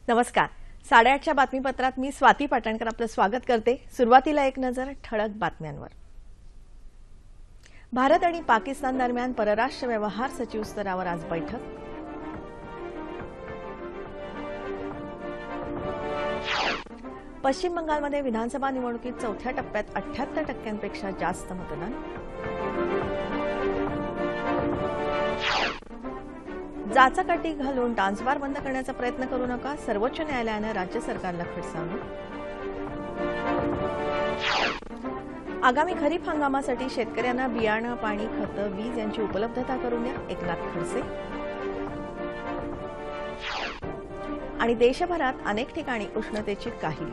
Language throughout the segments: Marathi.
नमस्कार. 8:30च्या बातमीपत्रात मी स्वाती पाटणकर आपलं स्वागत करते. सुरुवातीला एक नजर ठळक बातम्यांवर. भारत आणि पाकिस्तान दरम्यान परराष्ट्र व्यवहार सचिव स्तरावर आज बैठक. पश्चिम बंगालमध्ये विधानसभा निवडणुकीत चौथ्या टप्प्यात 78% जास्त मतदान. जाचाकाठी घालून डान्सबार बंद करण्याचा प्रयत्न करू नका, सर्वोच्च न्यायालयाने राज्य सरकारला खडसावलं. आगामी खरीप हंगामासाठी शेतकऱ्यांना बियाणं, पाणी, खतं, वीज यांची उपलब्धता करून द्या, एकनाथ खडसे. आणि देशभरात अनेक ठिकाणी उष्णतेची काहिली.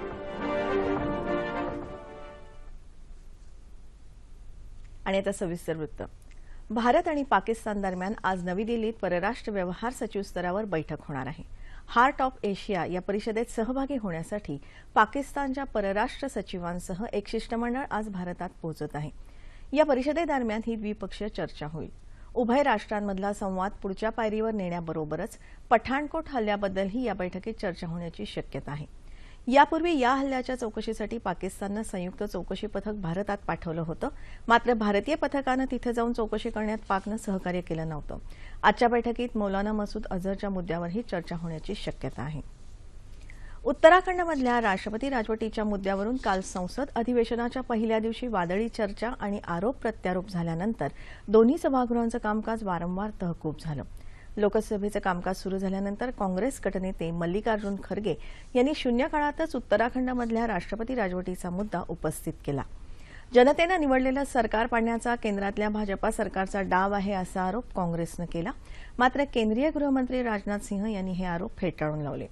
आणि आता सविस्तर वृत्त. भारत आणि पाकिस्तान दरम्यान आज नवी दिल्लीत परराष्ट्र व्यवहार सचिव स्तरावर बैठक होणार आहे. हार्ट ऑफ एशिया या परिषदेत सहभागी होण्यासाठी पाकिस्तानच्या परराष्ट्र सचिवांसह एक शिष्टमंडळ आज भारतात पोहोचत आहे. या परिषदेदरम्यान ही द्विपक्षीय चर्चा होईल. उभय राष्ट्रांमधला संवाद पुढच्या पायरीवर नेण्याबरोबरच पठाणकोट हल्ल्याबद्दलही या बैठकीत चर्चा होण्याची शक्यता आहे. यापूर्वी या हल्ल्याच्या चौकशीसाठी पाकिस्ताननं संयुक्त चौकशी पथक भारतात पाठवलं होतं, मात्र भारतीय पथकानं तिथे जाऊन चौकशी करण्यात पाकनं सहकार्य केलं नव्हतं. आजच्या बैठकीत मौलाना मसूद अझहरच्या मुद्द्यावरही चर्चा होण्याची शक्यता आहे. उत्तराखंडमधल्या राष्ट्रपती राजवटीच्या मुद्द्यावरून काल संसद अधिवेशनाच्या पहिल्या दिवशी वादळी चर्चा आणि आरोप प्रत्यारोप झाल्यानंतर दोन्ही सभागृहांचं कामकाज वारंवार तहकूब झालं. लोकसभेचं कामकाज सुरू झाल्यानंतर काँग्रेस गटनेते मल्लिकार्जुन खरगे यांनी शून्य काळातच उत्तराखंडमधल्या राष्ट्रपती राजवटीचा मुद्दा उपस्थित केला. जनतेनं निवडलेलं सरकार पाडण्याचा केंद्रातल्या भाजपा सरकारचा डाव आहे असा आरोप काँग्रेसनं केला. मात्र केंद्रीय गृहमंत्री राजनाथ सिंह यांनी हे आरोप फेटाळून लावले.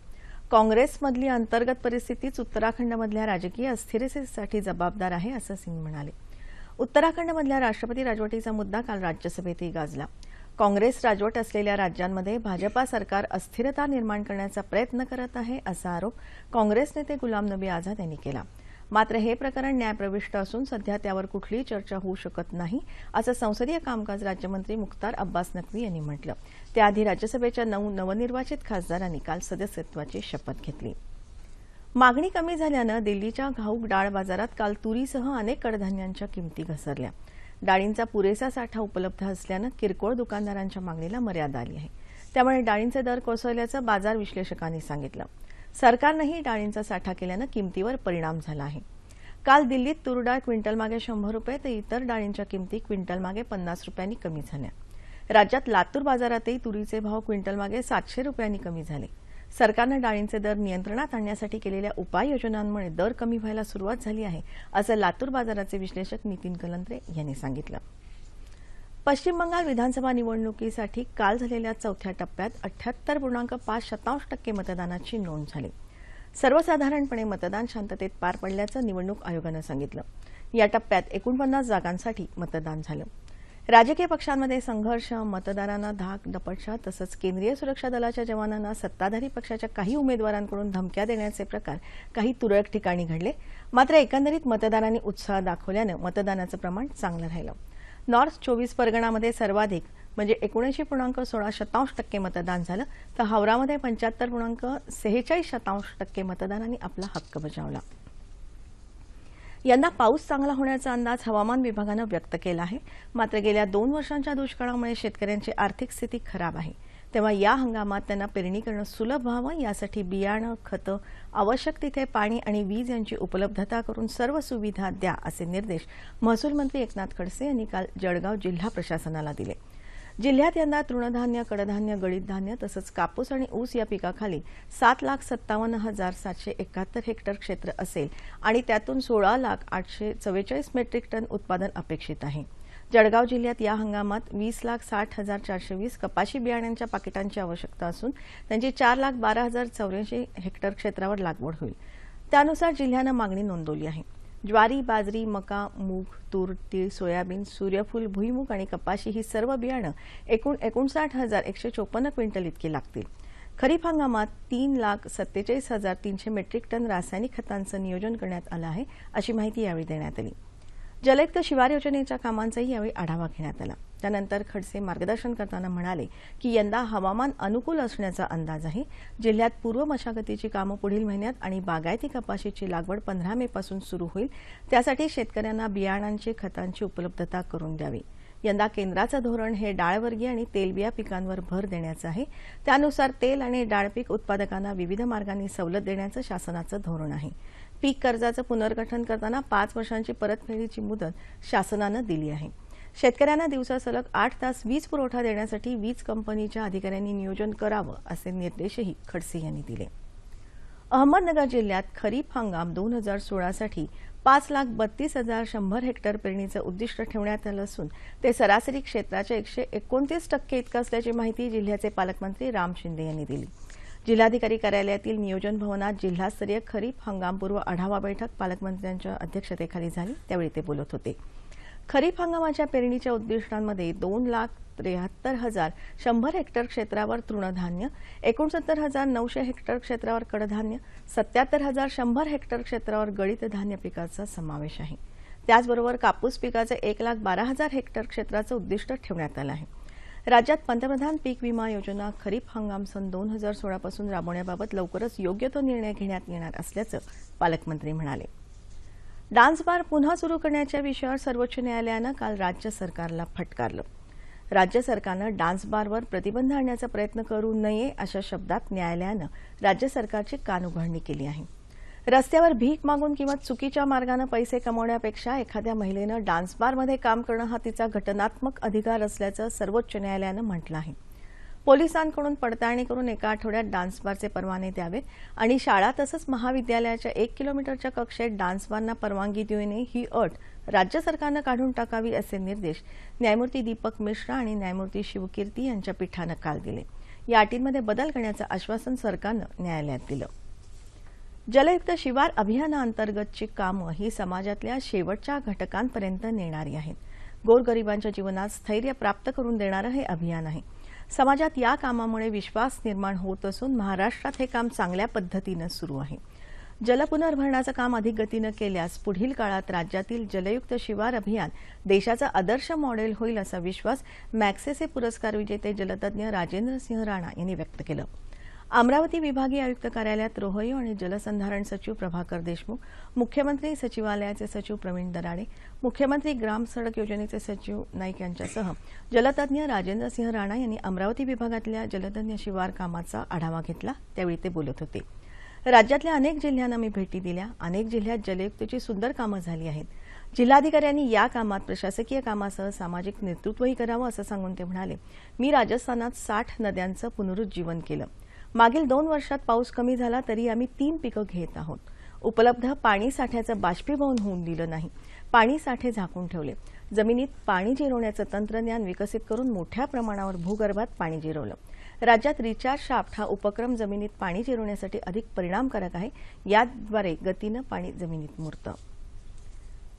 काँग्रेसमधली अंतर्गत परिस्थितीच उत्तराखंडमधल्या राजकीय अस्थिरतेसाठी जबाबदार आहे असं सिंह म्हणाले. उत्तराखंडमधल्या राष्ट्रपती राजवटीचा मुद्दा काल राज्यसभेतही गाजला. काँग्रेस राजवट असलेल्या राज्यांमध्ये भाजपा सरकार अस्थिरता निर्माण करण्याचा प्रयत्न करत आहे असा आरोप काँग्रेस नेते गुलाम नबी आझाद यांनी केला. मात्र हे प्रकरण न्यायप्रविष्ट असून सध्या त्यावर कुठलीही चर्चा होऊ शकत नाही असं संसदीय कामकाज राज्यमंत्री मुख्तार अब्बास नक्वी यांनी म्हटलं. त्याआधी राज्यसभेच्या 9 नवनिर्वाचित खासदारांनी काल सदस्यत्वाची शपथ घेतली. मागणी कमी झाल्यानं दिल्लीच्या घाऊक डाळ बाजारात काल तुरीसह अनेक कडधान्यांच्या किमती घसरल्या. डाळींचा पुरेसा साठा उपलब्ध असल्यानं किरकोळ दुकानदारांच्या मागणीला मर्यादा आली आहे. त्यामुळे डाळींचे दर कोसळल्याचं बाजार विश्लेषकांनी सांगितलं. सरकारनंही डाळींचा साठा केल्यानं किमतीवर परिणाम झाला आहे. काल दिल्लीत तूर डाळ क्विंटलमागे 100 रुपये तर इतर डाळींच्या किमती क्विंटलमागे 50 रुपयांनी कमी झाल्या. राज्यात लातूर बाजारातही तुरीचे भाव क्विंटलमागे 700 रुपयांनी कमी झाले. सरकारनं डाळींचे दर नियंत्रणात आणण्यासाठी केलेल्या उपाययोजनांमुळे दर कमी व्हायला सुरुवात झाली आहे असं लातूर बाजाराचे विश्लेषक नितीन कलंत्रे यांनी सांगितलं. पश्चिम बंगाल विधानसभा निवडणुकीसाठी काल झालेल्या चौथ्या टप्प्यात 78.5% मतदानाची नोंद झाली. सर्वसाधारणपणे मतदान शांततेत पार पडल्याचं निवडणूक आयोगानं सांगितलं. या टप्प्यात 49 जागांसाठी मतदान झालं. राजकीय पक्षांमध्ये संघर्ष, मतदारांना धाक दपटशा तसंच केंद्रीय सुरक्षा दलाच्या जवानांना सत्ताधारी पक्षाच्या काही उमेदवारांकडून धमक्या देण्याचे प्रकार काही तुरळक ठिकाणी घडले. मात्र एकंदरीत मतदारांनी उत्साह दाखवल्यानं मतदानाचं प्रमाण चांगलं राहिलं. नॉर्थ 24 परगणामध्ये सर्वाधिक म्हणजे 79.16% मतदान झालं तर हावरामध्ये 75.46% मतदारांनी आपला हक्क बजावला. यंदा पाऊस चांगला होण्याचा अंदाज हवामान विभागानं व्यक्त केला आहे. मात्र गेल्या 2 वर्षांच्या दुष्काळामुळे शेतकऱ्यांची आर्थिक स्थिती खराब आहे. तेव्हा या हंगामात त्यांना पेरणी करणं सुलभ व्हावं यासाठी बियाणं, खतं, आवश्यक तिथे पाणी आणि वीज यांची उपलब्धता करून सर्व सुविधा द्या असे निर्देश महसूल मंत्री एकनाथ खडसे यांनी काल जळगाव जिल्हा प्रशासनाला दिले. जिल्ह्यात यंदा तृणधान्य, कडधान्य, गळीत धान्य तसंच कापूस आणि ऊस या पिकाखाली 7,57,771 हेक्टर क्षेत्र असेल आणि त्यातून 16,844 मेट्रिक टन उत्पादन अपेक्षित आहे. जळगाव जिल्ह्यात या हंगामात 20,60,420 कपाशी बियाण्यांच्या पाकिटांची आवश्यकता असून त्यांची 4,12,084 हेक्टर क्षेत्रावर लागवड होईल. त्यानुसार जिल्ह्यानं मागणी नोंदवली आहे. ज्वारी, बाजरी, मका, मूग, तूर, तीळ, सोयाबीन, सूर्यफूल, भुईमूग आणि कपाशी ही सर्व बियाणं एकूण 59,154 क्विंटल इतकी लागतील. खरीप हंगामात 3,47,300 मेट्रिक टन रासायनिक खतांचं नियोजन करण्यात आलं आहे अशी माहिती यावेळी देण्यात आली. जलयुक्त शिवार योजनेच्या कामांचाही यावेळी आढावा घेण्यात आला. त्यानंतर खडसे मार्गदर्शन करताना म्हणाले की यंदा हवामान अनुकूल असण्याचा अंदाज आहे। जिल्ह्यात पूर्व मशागतीची कामं पुढील महिन्यात आणि बागायती कपाशीची लागवड 15 मे पासून सुरू होईल। त्यासाठी शेतकऱ्यांना बियाणांची खतांची उपलब्धता करून द्यावी। यंदा केंद्राचं धोरण हे डाळवर्गीय आणि तेलबिया पिकांवर भर देण्याचं आहे। त्यानुसार तेल आणि डाळ पीक उत्पादकांना विविध मार्गांनी सवलत देण्याचं शासनाचं धोरण आहे। पीक कर्जाचं पुनर्गठन करताना 5 वर्षांची परतफेडीची मुदत शासनानं दिली आहे। शेतकऱ्यांना दिवसा सलग 8 तास वीज पुरवठा देण्यासाठी वीज कंपनीच्या अधिकाऱ्यांनी नियोजन करावं असे निर्देशही खडसे यांनी दिले। अहमदनगर जिल्ह्यात खरीप हंगाम 2016 साठी 5,32,100 हेक्टर पेरणीचं उद्दिष्ट ठेवण्यात आलं असून ते सरासरी क्षेत्राच्या 129% इतकं असल्याची माहिती जिल्ह्याचे पालकमंत्री राम शिंदे यांनी दिली। जिल्हाधिकारी कार्यालयातील नियोजन भवनात जिल्हास्तरीय खरीप हंगामपूर्व आढावा बैठक पालकमंत्र्यांच्या अध्यक्षतेखाली झाली, त्यावेळी ते बोलत होते। खरीप हंगामाच्या पेरणीच्या उद्दिष्टांमध्ये 2,73,100 हेक्टर क्षेत्रावर तृणधान्य, 69,900 हेक्टर क्षेत्रावर कडधान्य, 77,100 हेक्टर क्षेत्रावर गळीत धान्य पिकाचा समावेश आहे। त्याचबरोबर कापूस पिकाचे 1,12,000 हेक्टर क्षेत्राचं उद्दिष्ट ठेवण्यात आलं आहे। राज्यात पंतप्रधान पीक विमा योजना खरीप हंगाम सन 2016 पासून राबवण्याबाबत लवकरच योग्य तो निर्णय घेण्यात येणार असल्याचं पालकमंत्री म्हणाले। डान्स बार पुन्हा सुरू करण्याच्या विषयावर सर्वोच्च न्यायालयानं काल राज्य सरकारला फटकारलं। राज्य सरकारनं डान्स बारवर प्रतिबंध आणण्याचा प्रयत्न करू नये अशा शब्दात न्यायालयानं राज्य सरकारची कानउघडणी केली आहे। रस्त्यावर भीक मागून किंवा चुकीच्या मार्गाने पैसे कमवण्यापेक्षा एखाद्या महिलेनं डान्स बारमध्ये काम करणं हा तिचा घटनात्मक अधिकार असल्याचं सर्वोच्च न्यायालयानं म्हटलं आहे। पोलिसांकडून पडताळणी करून एका आठवड्यात डान्स बारचे परवाने द्यावेत आणि शाळा तसंच महाविद्यालयाच्या 1 किलोमीटरच्या कक्षेत डान्स बारना परवानगी देऊ नये ही अट राज्य सरकारनं काढून टाकावी असे निर्देश न्यायमूर्ती दीपक मिश्रा आणि न्यायमूर्ती शिवकीर्ती यांच्या पीठानं काल दिले। या अटींमध्ये बदल करण्याचं आश्वासन सरकारनं न्यायालयात दिलं। जलयुक्त शिवार अभियानाअंतर्गतची कामं ही समाजातल्या शेवटच्या घटकांपर्यंत नेणारी आहेत। गोरगरिबांच्या जीवनात स्थैर्य प्राप्त करून देणारं हे अभियान आहे। समाजात या कामामुळे विश्वास निर्माण होत असून महाराष्ट्रात हे काम चांगल्या पद्धतीनं सुरू आहे। जलपुनर्भरणाचं काम अधिक गतीनं केल्यास पुढील काळात राज्यातील जलयुक्त शिवार अभियान देशाचं आदर्श मॉडेल होईल असा विश्वास मॅक्सेसे पुरस्कार विजेते जलतज्ञ राजेंद्र सिंह राणा यांनी व्यक्त केलं। अमरावती विभागीय आयुक्त कार्यालयात रोहयो आणि जलसंधारण सचिव प्रभाकर देशमुख, मुख्यमंत्री सचिवालयाचे सचिव प्रवीण दराडे, मुख्यमंत्री ग्राम सडक योजनेचे सचिव नाईक यांच्यासह जलतज्ञ राजेंद्र सिंह राणा यांनी अमरावती विभागातल्या जलतज्ञ शिवार कामाचा आढावा घेतला, त्यावेळी ते बोलत होते। राज्यातल्या अनेक जिल्ह्यांना मी भेटी दिल्या, अनेक जिल्ह्यात जलयुक्तची सुंदर कामं झाली आहेत। जिल्हाधिकाऱ्यांनी या कामात प्रशासकीय कामासह सामाजिक नेतृत्वही करावं असं सांगून ते म्हणाले, मी राजस्थानात 60 नद्यांचं पुनरुज्जीवन केलं। मागील 2 वर्षात पाऊस कमी झाला तरी आम्ही 3 पिकं घेत आहोत। उपलब्ध पाणी साठ्याचं बाष्पीभवन होऊन दिलं नाही, पाणी साठे झाकून ठेवले। जमिनीत पाणी जिरवण्याचं तंत्रज्ञान विकसित करून मोठ्या प्रमाणावर भूगर्भात पाणी जिरवलं। राज्यात रिचार्ज शाफ्ट हा उपक्रम जमिनीत पाणी जिरवण्यासाठी अधिक परिणामकारक आहे। याद्वारे गतीनं पाणी जमिनीत मुरतं।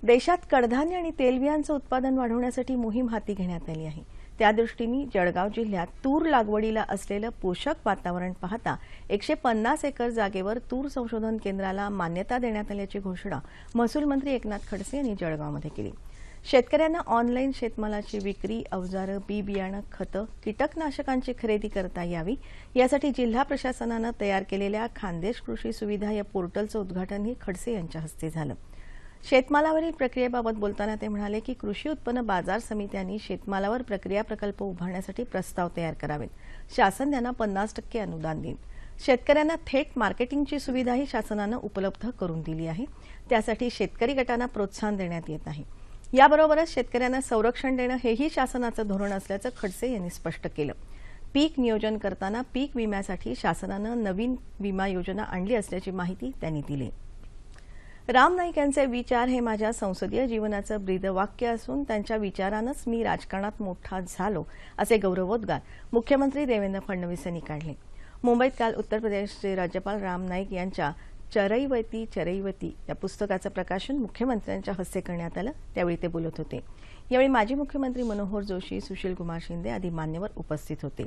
देशात कडधान्य आणि तेलबियांचं उत्पादन वाढवण्यासाठी मोहीम हाती घेण्यात आली आहे। त्यादृष्टीने जळगाव जिल्ह्यात तूर लागवडीला असलेलं पोषक वातावरण पाहता 150 एकर जागेवर तूर संशोधन केंद्राला मान्यता देण्यात आल्याची घोषणा महसूल मंत्री एकनाथ खडसे यांनी जळगावमध्ये केली। शेतकऱ्यांना ऑनलाईन शेतमालाची विक्री, अवजारं, बी बियाणं, खतं, कीटकनाशकांची खरेदी करता यावी यासाठी जिल्हा प्रशासनानं तयार केलेल्या खानदेश कृषी सुविधा या पोर्टलचं उद्घाटनही खडसे यांच्या हस्ते झालं। शेतमालावरील प्रक्रियेबाबत बोलताना ते म्हणाले की कृषी उत्पन्न बाजार समित्यांनी शेतमालावर प्रक्रिया प्रकल्प उभारण्यासाठी प्रस्ताव तयार करावेत। शासन त्यांना 50% अनुदान देईल। शेतकऱ्यांना थेट मार्केटिंगची सुविधाही शासनानं उपलब्ध करून दिली आहे। त्यासाठी शेतकरी गटांना प्रोत्साहन देण्यात येत आहे। याबरोबरच शेतकऱ्यांना संरक्षण देणं हेही शासनाचं धोरण असल्याचं खडसे यांनी स्पष्ट केलं। पीक नियोजन करताना पीक विम्यासाठी शासनानं नवीन विमा योजना आणली असल्याची माहिती त्यांनी दिली। राम नाईक यांचे विचार हे माझ्या संसदीय जीवनाचं ब्रीदवाक्य असून त्यांच्या विचारानंच मी राजकारणात मोठा झालो असे गौरवोद्गार मुख्यमंत्री देवेंद्र फडणवीस यांनी काढले। मुंबईत काल उत्तर प्रदेशचे राज्यपाल राम नाईक यांच्या चरैवती चरैवती या पुस्तकाचं प्रकाशन मुख्यमंत्र्यांच्या हस्ते करण्यात आलं, त्यावेळी ते बोलत होते। यावेळी माजी मुख्यमंत्री मनोहर जोशी, सुशीलकुमार शिंदे आदी मान्यवर उपस्थित होते।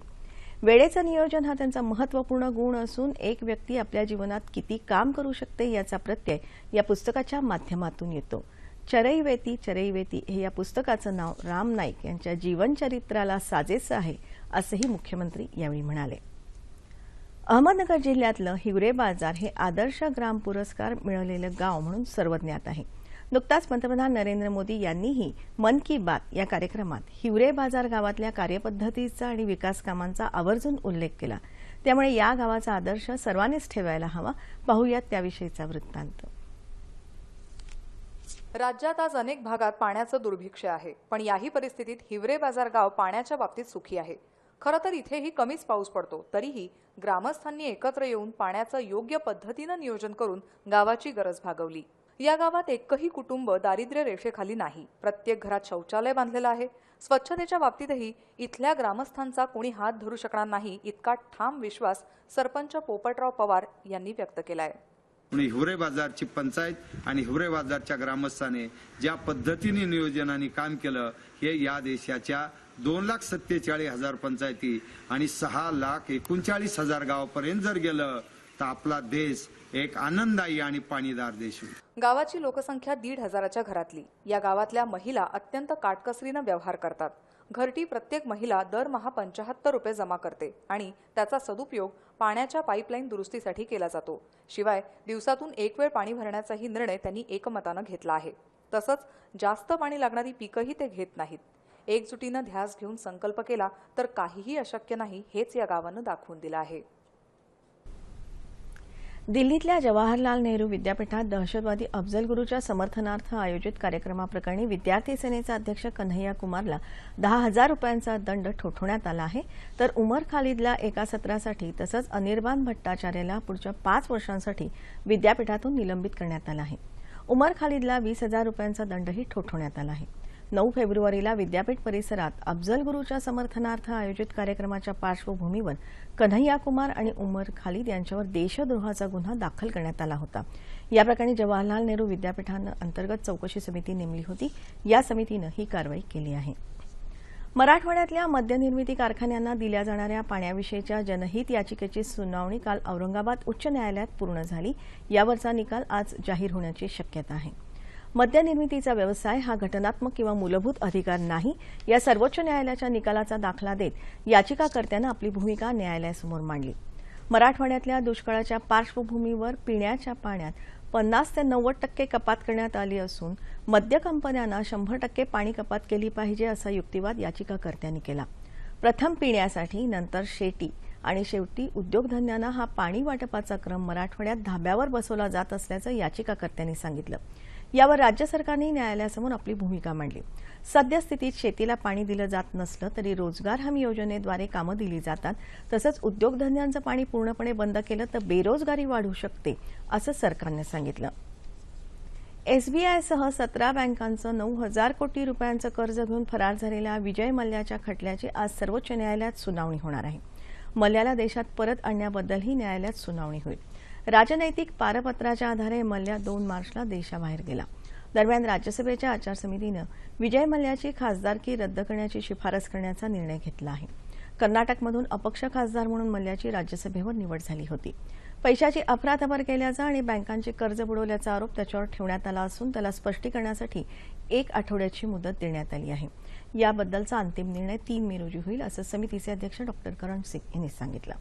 वेळेचं नियोजन हा त्यांचा महत्त्वपूर्ण गुण असून एक व्यक्ती आपल्या जीवनात किती काम करू शकते याचा प्रत्यय या पुस्तकाच्या माध्यमातून येतो। चरैवेती चरैवेती हे या पुस्तकाचं नाव राम नाईक यांच्या जीवनचरित्राला साजेसं आहे, असंही मुख्यमंत्री यावेळी म्हणाले. अहमदनगर जिल्ह्यातलं हिवरे बाजार हे आदर्श ग्राम पुरस्कार मिळालेलं गाव म्हणून सर्वज्ञात आहे. नुकताच पंतप्रधान नरेंद्र मोदी यांनीही मन की बात या कार्यक्रमात हिवरे बाजार गावातल्या कार्यपद्धतीचा आणि विकास कामांचा आवर्जून उल्लेख केला. त्यामुळे या गावाचा आदर्श सर्वांनीच ठेवायला हवा. पाहूयात त्याविषयीचा वृत्तांत. राज्यात आज अनेक भागात पाण्याचं दुर्भिक्ष्य आहे, पण याही परिस्थितीत हिवरे बाजार गाव पाण्याच्या बाबतीत सुखी आहे. खरं तर इथेही कमीच पाऊस पडतो, तरीही ग्रामस्थांनी एकत्र येऊन पाण्याचं योग्य पद्धतीनं नियोजन करून गावाची गरज भागवली. या गावात एकही कुटुंब दारिद्र्य रेषेखाली नाही. प्रत्येक घरात शौचालय बांधलेलं आहे. स्वच्छतेच्या बाबतीतही इथल्या ग्रामस्थांचा कोणी हात धरू शकणार नाही, इतका ठाम विश्वास सरपंच पोपटराव पवार यांनी व्यक्त केलाय. हिवरे बाजारची पंचायत आणि हिवरे बाजारच्या ग्रामस्थांनी ज्या पद्धतीने नियोजनाने काम केलं, हे या देशाच्या 2,47,000 पंचायती आणि 6,39,000 गावापर्यंत जर गेलं तर आपला देश एक आनंददायी आणि पाणीदार देश होईल. गावाची लोकसंख्या 1,500च्या घरातली. या गावातल्या महिला अत्यंत काटकसरीनं व्यवहार करतात. घरटी प्रत्येक महिला दरमहा 75 रुपये जमा करते आणि त्याचा सदुपयोग पाण्याच्या पाईपलाईन दुरुस्तीसाठी केला जातो. शिवाय दिवसातून एक वेळ पाणी भरण्याचाही निर्णय त्यांनी एकमतानं घेतला आहे. तसंच जास्त पाणी लागणारी पीकही ते घेत नाहीत. एकजुटीनं ध्यास घेऊन संकल्प केला तर काहीही अशक्य नाही, हेच या गावानं दाखवून दिलं आहे. दिल्लीतल्या जवाहरलाल नेहरू विद्यापीठात दहशतवादी अफजल गुरुच्या समर्थनार्थ आयोजित कार्यक्रमाप्रकरणी विद्यार्थी सेनेचा अध्यक्ष कन्हैया कुमारला 10,000 रुपयांचा दंड ठोठावण्यात आला आहे, तर उमर खालिदला एका सत्रासाठी तसंच अनिर्बान भट्टाचार्यला पुढच्या 5 वर्षांसाठी विद्यापीठातून निलंबित करण्यात आलं आहे. उमर खालिदला 20,000 रुपयांचा दंडही ठोठावण्यात आला आहे. 9 फेब्रुवारीला विद्यापीठ परिसरात अफजल गुरुच्या समर्थनार्थ आयोजित कार्यक्रमाच्या पार्श्वभूमीवर कन्हैया कुमार आणि उमर खालिद यांच्यावर देशद्रोहाचा गुन्हा दाखल करण्यात आला होता. या प्रकरणी जवाहरलाल नेहरू विद्यापीठानं अंतर्गत चौकशी समिती नेमली होती. या समितीनं ही कारवाई केली आहे. मराठवाड्यातल्या मद्यनिर्मिती कारखान्यांना दिल्या जाणाऱ्या पाण्याविषयीच्या जनहित याचिकेची सुनावणी काल औरंगाबाद उच्च न्यायालयात पूर्ण झाली. यावरचा निकाल आज जाहीर होण्याची शक्यता आहे. मद्यनिर्मितीचा व्यवसाय हा घटनात्मक किंवा मूलभूत अधिकार नाही, या सर्वोच्च न्यायालयाच्या निकालाचा दाखला देत याचिकाकर्त्यानं आपली भूमिका न्यायालयासमोर मांडली. मराठवाड्यातल्या दुष्काळाच्या पार्श्वभूमीवर पिण्याच्या पाण्यात 50 ते 90% कपात करण्यात आली असून मद्य कंपन्यांना 100% पाणी कपात केली पाहिजे, असा युक्तिवाद याचिकाकर्त्यांनी केला. प्रथम पिण्यासाठी, नंतर शेती आणि शेवटी उद्योगधंद्यांना हा पाणी वाटपाचा क्रम मराठवाड्यात धाब्यावर बसवला जात असल्याचं याचिकाकर्त्यांनी सांगितलं. यावर राज्य सरकारने न्यायालयासमोर आपली भूमिका मांडली. सद्यस्थितीत शेतीला पाणी दिलं जात नसलं तरी रोजगार हमी योजनेद्वारे कामं दिली जातात. तसंच उद्योगधंद्यांचं पाणी पूर्णपणे बंद केलं तर बेरोजगारी वाढू शकते, असं सरकारनं सांगितलं. एसबीआयसह 17 बँकांचं 9,000 कोटी रुपयांचं कर्ज घेऊन फरार झालेल्या विजय मल्ल्याच्या खटल्याची आज सर्वोच्च न्यायालयात सुनावणी होणार आहे. मल्ल्याला देशात परत आणण्याबद्दलही न्यायालयात सुनावणी होईल. राजनैतिक पारपत्राच्या आधारे मल्ल्या 2 मार्चला देशाबाहेर गेला. दरम्यान राज्यसभेच्या आचारसमितीनं विजय मल्ल्याची खासदारकी रद्द करण्याची शिफारस करण्याचा निर्णय घेतला आहे. कर्नाटकमधून अपक्ष खासदार म्हणून मल्ल्याची राज्यसभेवर निवड झाली होती. पैशाची अफरातफर केल्याचा आणि बँकांचे कर्ज बुडवल्याचा आरोप त्याच्यावर ठेवण्यात आला असून त्याला स्पष्टीकरणासाठी 1 आठवड्याची मुदत देण्यात आली आहे. याबद्दलचा अंतिम निर्णय 3 मे रोजी होईल, असं समितीचे अध्यक्ष डॉ. करण सिंग यांनी सांगितलं.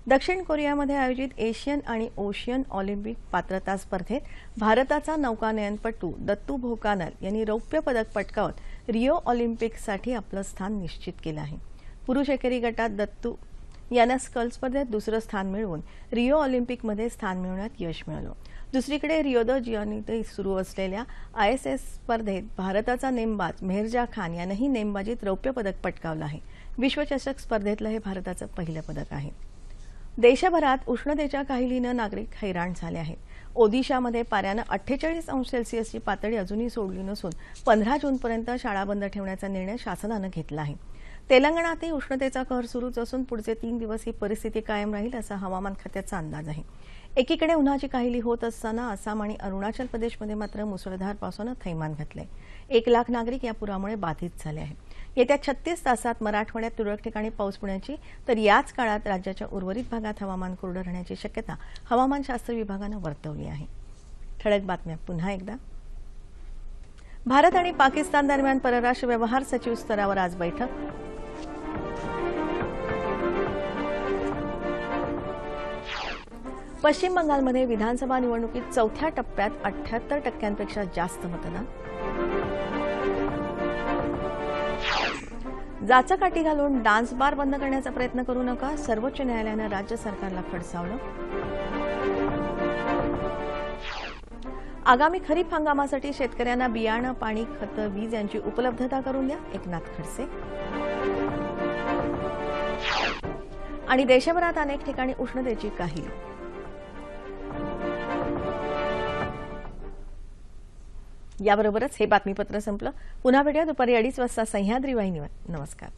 दक्षिण कोरियामध्ये आयोजित एशियन आणि ओशियन ऑलिम्पिक पात्रता स्पर्धेत भारताचा नौकानयनपटू दत्तू भोकानल यांनी रौप्य पदक पटकावत रिओ ऑलिम्पिकसाठी आपलं स्थान निश्चित केलं आहे. पुरुष एकेरी गटात दत्तू यानं स्कल स्पर्धेत 2रं स्थान मिळवून रिओ ऑलिम्पिकमध्ये स्थान मिळवण्यात यश मिळवलं. दुसरीकडे रिओ द जानेरो सुरू असलेल्या ISS स्पर्धेत भारताचा नेमबाज मेहरजा खान यानंही नेमबाजीत रौप्य पदक पटकावलं आहे. विश्वचषक स्पर्धेतलं हे भारताचं पहिलं पदक आहे. देशभरात उष्णतेच्या काहिलीनं नागरिक हैराण झाले आहेत. ओदिशामध्ये पाऱ्यानं 48 अंश सेल्सिअसची पातळी अजूनही सोडली नसून 15 जूनपर्यंत शाळा बंद ठेवण्याचा निर्णय शासनानं घेतला आहे. तेलंगणातही उष्णतेचा कहर सुरूच असून पुढचे 3 दिवस ही परिस्थिती कायम राहील, असा हवामान खात्याचा अंदाज आहे. एकीकडे उन्हाची काहिली होत असताना आसाम आणि अरुणाचल प्रदेशमध्ये मात्र मुसळधार पावसानं थैमान घातलंय. 1 लाख नागरिक या पुरामुळे बाधित झाले आहेत. येत्या 36 तासात मराठवाड्यात तुरळक ठिकाणी पाऊस पडण्याची तर याच काळात राज्याच्या उर्वरित भागात हवामान कोरडं राहण्याची शक्यता हवामानशास्त्र विभागानं वर्तवली आहे. ठळक बातम्या पुन्हा एकदा. भारत आणि पाकिस्तान दरम्यान परराष्ट्र व्यवहार सचिव स्तरावर आज बैठक. पश्चिम बंगालमध्ये विधानसभा निवडणुकीत चौथ्या टप्प्यात 78% जास्त मतदान. जाचकाठी घालून डान्स बार बंद करण्याचा प्रयत्न करू नका, सर्वोच्च न्यायालयानं राज्य सरकारला खडसावलं. आगामी खरीप हंगामासाठी शेतकऱ्यांना बियाणं, पाणी, खतं, वीज यांची उपलब्धता करून द्या, एकनाथ खडसे. आणि देशभरात अनेक ठिकाणी उष्णतेची काहिली. याबरोबरच हे बातमीपत्र संपलं. पुन्हा भेटूया दुपारी 2:30 वाजता सह्याद्री वाहिनीवर. नमस्कार.